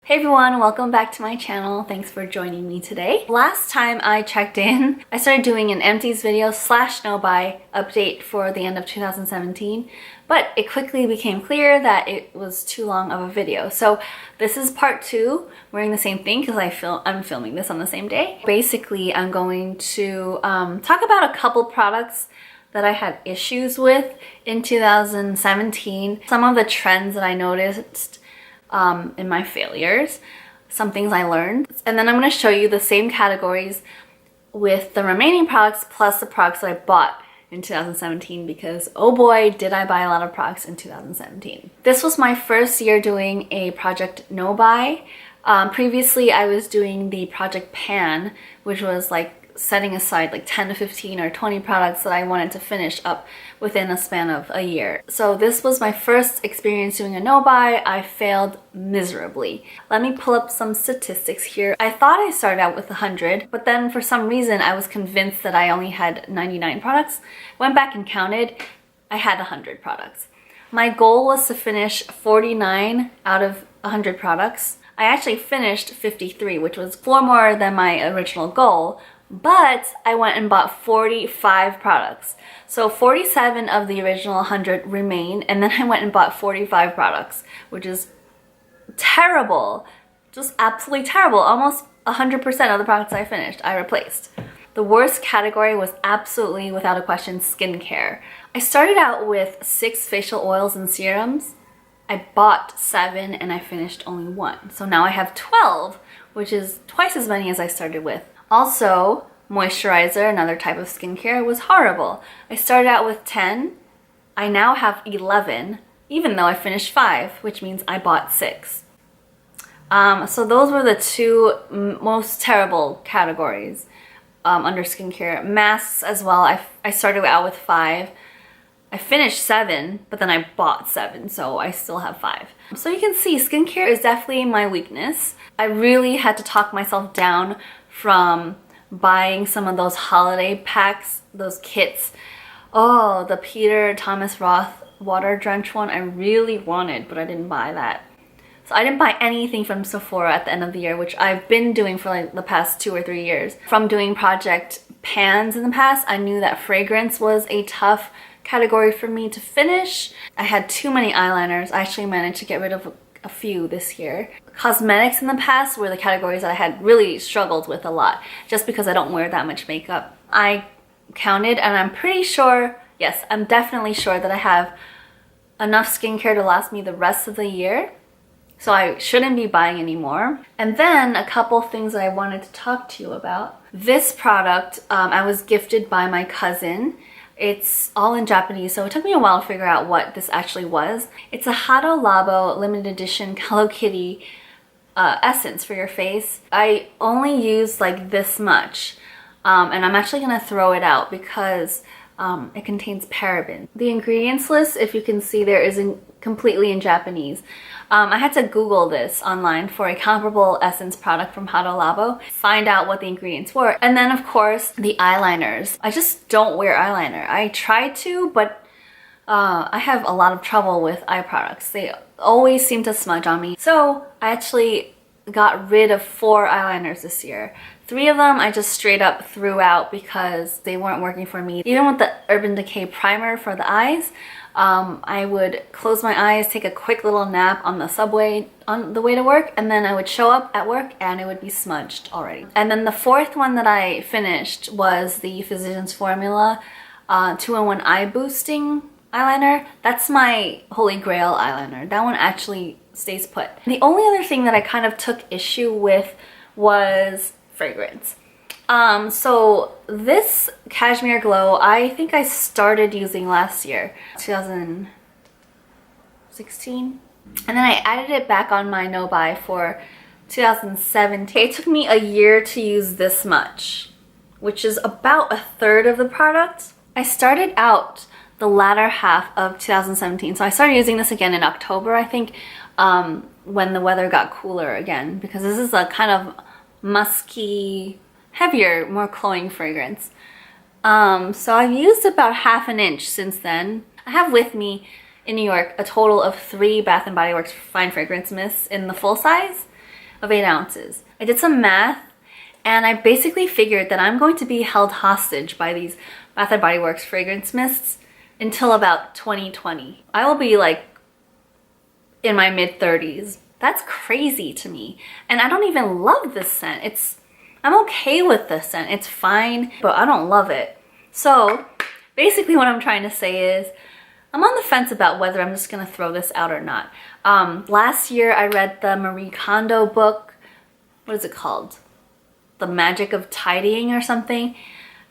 Hey everyone, welcome back to my channel. Thanks for joining me today. Last time I checked in, I started doing an Empties video / no buy update for the end of 2017, but it quickly became clear that it was too long of a video. So this is part 2, wearing the same thing because I'm filming this on the same day. Basically, I'm going to talk about a couple products that I had issues with in 2017, some of the trends that I noticed in my failures, some things I learned, and then I'm going to show you the same categories with the remaining products plus the products that I bought in 2017 because oh boy did I buy a lot of products in 2017. This was my first year doing a project no buy. Previously I was doing the project pan, which was like setting aside like 10 to 15 or 20 products that I wanted to finish up within a span of a year. So this was my first experience doing a no buy. I failed miserably. Let me pull up some statistics here. I thought I started out with 100, but then for some reason I was convinced that I only had 99 products. Went back and counted, I had 100 products. My goal was to finish 49 out of 100 products. I actually finished 53, which was 4 more than my original goal, but I went and bought 45 products. So 47 of the original 100 remain, and then I went and bought 45 products, which is terrible. Just absolutely terrible. Almost 100% of the products I finished, I replaced. The worst category was absolutely, without a question, skincare. I started out with 6 facial oils and serums. I bought 7 and I finished only 1. So now I have 12, which is twice as many as I started with. Also, moisturizer, another type of skincare, was horrible. I started out with 10. I now have 11, even though I finished 5, which means I bought 6. So those were the 2 most terrible categories under skincare. Masks as well. I started out with 5. I finished 7, but then I bought 7, so I still have 5. So you can see skincare is definitely my weakness. I really had to talk myself down from buying some of those holiday packs, those kits. Oh, the Peter Thomas Roth water drench one I really wanted, but I didn't buy that. So I didn't buy anything from Sephora at the end of the year, which I've been doing for like the past 2 or 3 years. From doing project pans in the past, I knew that fragrance was a tough category for me to finish. I had too many eyeliners. I actually managed to get rid of a few this year. Cosmetics in the past were the categories that I had really struggled with a lot, just because I don't wear that much makeup. I counted and I'm pretty sure, yes, I'm definitely sure that I have enough skincare to last me the rest of the year. So I shouldn't be buying anymore. And then a couple things that I wanted to talk to you about. This product I was gifted by my cousin. It's all in Japanese, so it took me a while to figure out what this actually was. It's a Hado Labo limited edition Hello Kitty essence for your face. I only used like this much, and I'm actually gonna throw it out because it contains paraben. The ingredients list, if you can see there, is completely in Japanese. I had to Google this online for a comparable essence product from Hado Labo, find out what the ingredients were. And then of course, the eyeliners. I just don't wear eyeliner. I try to, but I have a lot of trouble with eye products. They always seem to smudge on me. So I actually got rid of 4 eyeliners this year. 3 of them I just straight up threw out because they weren't working for me. Even with the Urban Decay primer for the eyes, I would close my eyes, take a quick little nap on the subway on the way to work, and then I would show up at work and it would be smudged already. And then the 4th one that I finished was the Physicians Formula 2-in-1 Eye Boosting eyeliner. That's my holy grail eyeliner. That one actually stays put. The only other thing that I kind of took issue with was fragrance. So this Cashmere Glow, I think I started using last year, 2016. And then I added it back on my no buy for 2017. It took me a year to use this much, which is about 1/3 of the product. I started out the latter half of 2017. So I started using this again in October, I think, when the weather got cooler again, because this is a kind of musky, heavier, more cloying fragrance. So I've used about 1/2 inch since then. I have with me in New York a total of 3 Bath & Body Works Fine Fragrance Mists in the full size. of 8 ounces. I did some math and I basically figured that I'm going to be held hostage by these Bath & Body Works fragrance mists until about 2020. I will be like in my mid-30s. That's crazy to me. And I don't even love this scent. I'm okay with this scent. It's fine, but I don't love it. So basically what I'm trying to say is I'm on the fence about whether I'm just gonna throw this out or not. Last year I read the Marie Kondo book. What is it called? The Magic of Tidying or something.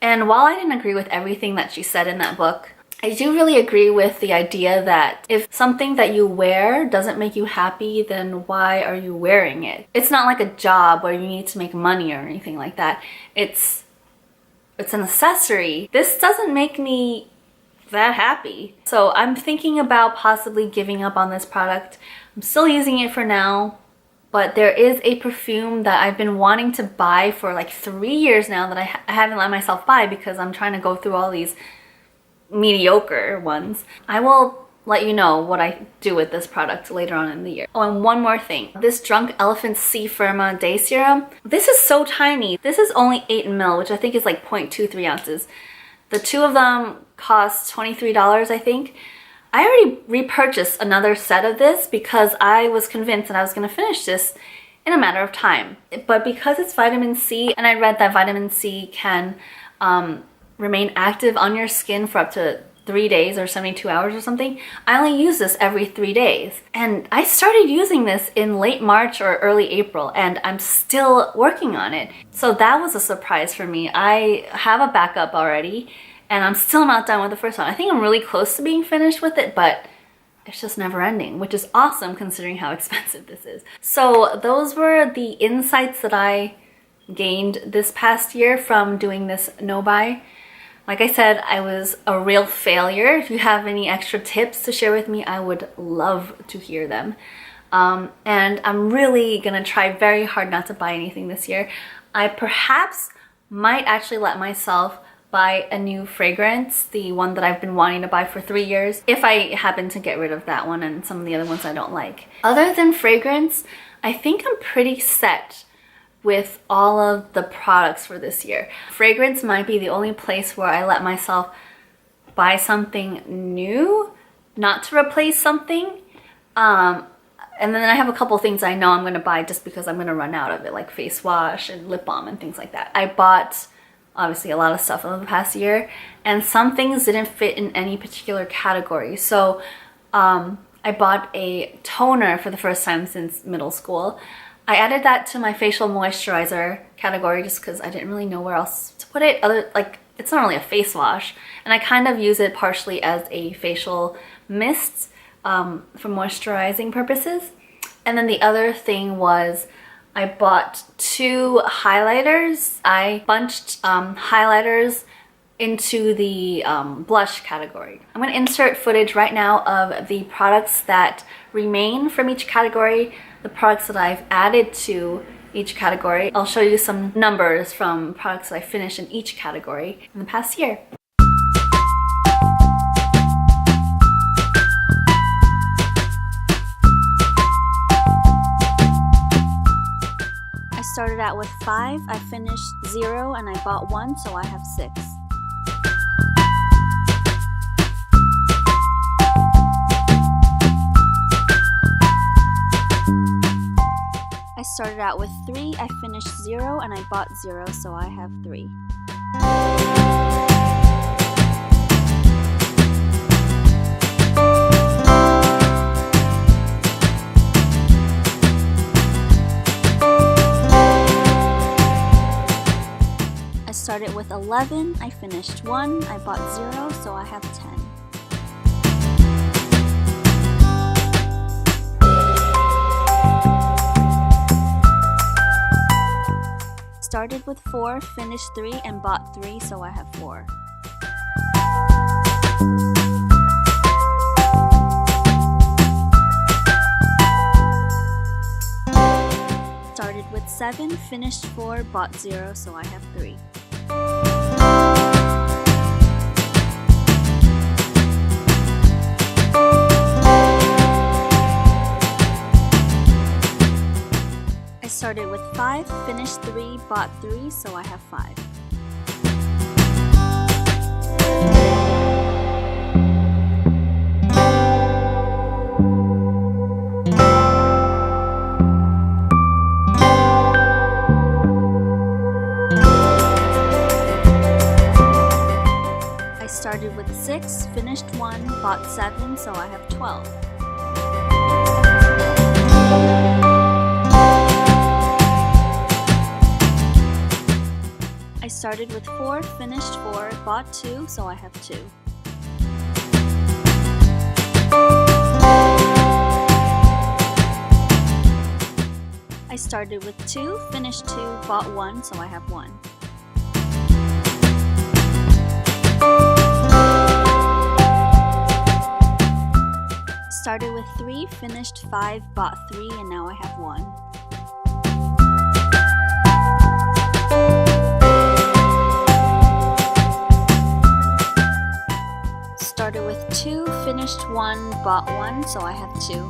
And while I didn't agree with everything that she said in that book, I do really agree with the idea that if something that you wear doesn't make you happy, then why are you wearing it? It's not like a job where you need to make money or anything like that. It's an accessory. This doesn't make me that happy. So I'm thinking about possibly giving up on this product. I'm still using it for now, but there is a perfume that I've been wanting to buy for like 3 years now that I haven't let myself buy because I'm trying to go through all these mediocre ones. I will let you know what I do with this product later on in the year. Oh, and one more thing. This Drunk Elephant C Firma Day Serum. This is so tiny. This is only 8 ml, which I think is like 0.23 ounces. The two of them cost $23, I think. I already repurchased another set of this because I was convinced that I was going to finish this in a matter of time. But because it's vitamin C, and I read that vitamin C can remain active on your skin for up to 3 days or 72 hours or something, I only use this every 3 days. And I started using this in late March or early April, and I'm still working on it. So that was a surprise for me. I have a backup already, and I'm still not done with the first one. I think I'm really close to being finished with it, but it's just never ending, which is awesome considering how expensive this is. So those were the insights that I gained this past year from doing this no-buy. Like I said, I was a real failure. If you have any extra tips to share with me, I would love to hear them. And I'm really gonna try very hard not to buy anything this year. I perhaps might actually let myself buy a new fragrance, the one that I've been wanting to buy for 3 years, if I happen to get rid of that one and some of the other ones I don't like. Other than fragrance, I think I'm pretty set with all of the products for this year. Fragrance might be the only place where I let myself buy something new, not to replace something. And then I have a couple things I know I'm gonna buy just because I'm gonna run out of it, like face wash and lip balm and things like that. I bought obviously a lot of stuff over the past year, and some things didn't fit in any particular category. So I bought a toner for the first time since middle school. I added that to my facial moisturizer category just because I didn't really know where else to put it. It's not really a face wash, and I kind of use it partially as a facial mist for moisturizing purposes. And then the other thing was I bought 2 highlighters. I bunched highlighters into the blush category. I'm going to insert footage right now of the products that remain from each category, the products that I've added to each category. I'll show you some numbers from products that I finished in each category in the past year. I started out with 5, I finished 0, and I bought 1, so I have 6. I started out with 3, I finished 0, and I bought 0, so I have 3. I started with 11, I finished 1, I bought 0, so I have 10. Started with 4, finished 3, and bought 3, so I have 4. Started with 7, finished 4, bought 0, so I have 3. I started with 5, finished 3, bought 3, so I have 5. I started with 6, finished 1, bought 7, so I have 12. I started with 4, finished 4, bought 2, so I have 2. I started with 2, finished 2, bought 1, so I have 1. Started with 3, finished 5, bought 3, and now I have 1. Started with 2, finished 1, bought 1, so I have 2.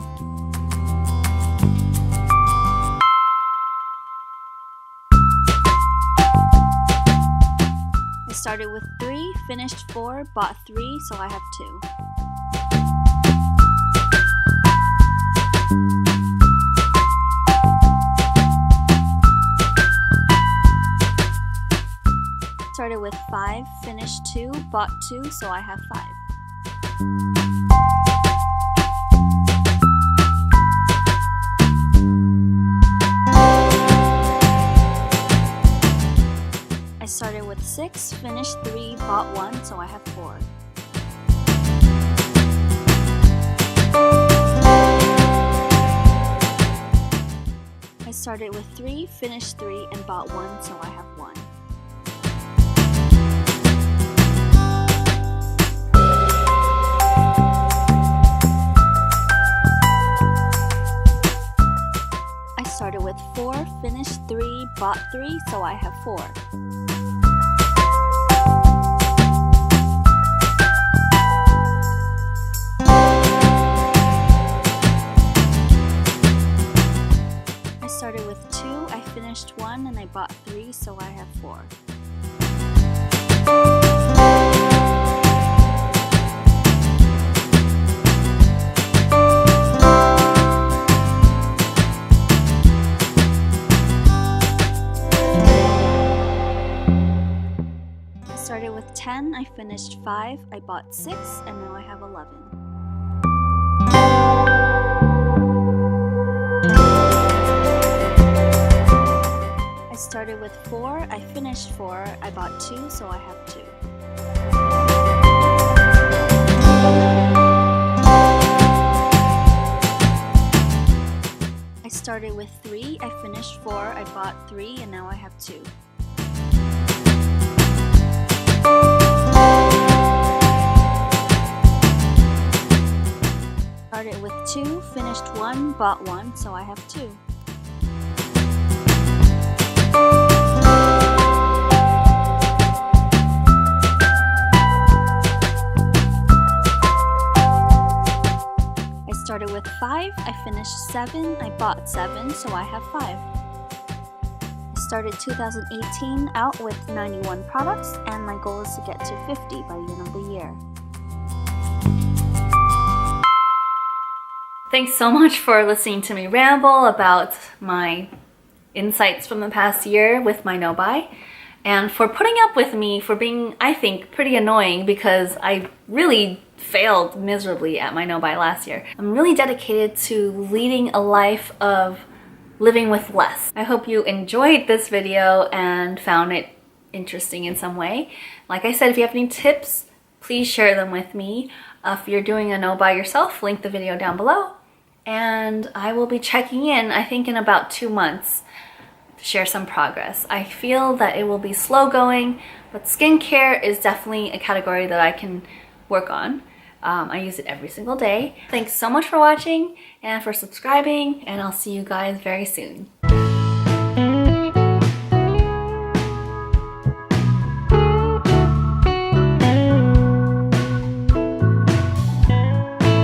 I started with 3, finished 4, bought 3, so I have 2. Started with 5, finished 2, bought 2, so I have 5. I started with 6, finished 3, bought 1, so I have 4. I started with 3, finished 3, and bought 1, so I have 1. I started with 4, finished 3, bought 3, so I have 4. I started with 2, I finished 1, and I bought 3, so I have 4. I started with 10, I finished 5, I bought 6, and now I have 11. I started with 4, I finished 4, I bought 2, so I have 2. I started with 3, I finished 4, I bought 3, and now I have 2. Started with 2, finished 1, bought 1, so I have 2. I started with 5, I finished 7, I bought 7, so I have 5. I started 2018 out with 91 products, and my goal is to get to 50 by the end of the year. Thanks so much for listening to me ramble about my insights from the past year with my no-buy, and for putting up with me for being, I think, pretty annoying because I really failed miserably at my no-buy last year. I'm really dedicated to leading a life of living with less. I hope you enjoyed this video and found it interesting in some way. Like I said, if you have any tips, please share them with me. If you're doing a no-buy yourself, link the video down below. And I will be checking in, I think in about 2 months, to share some progress. I feel that it will be slow going, but skincare is definitely a category that I can work on. I use it every single day. Thanks so much for watching and for subscribing, and I'll see you guys very soon.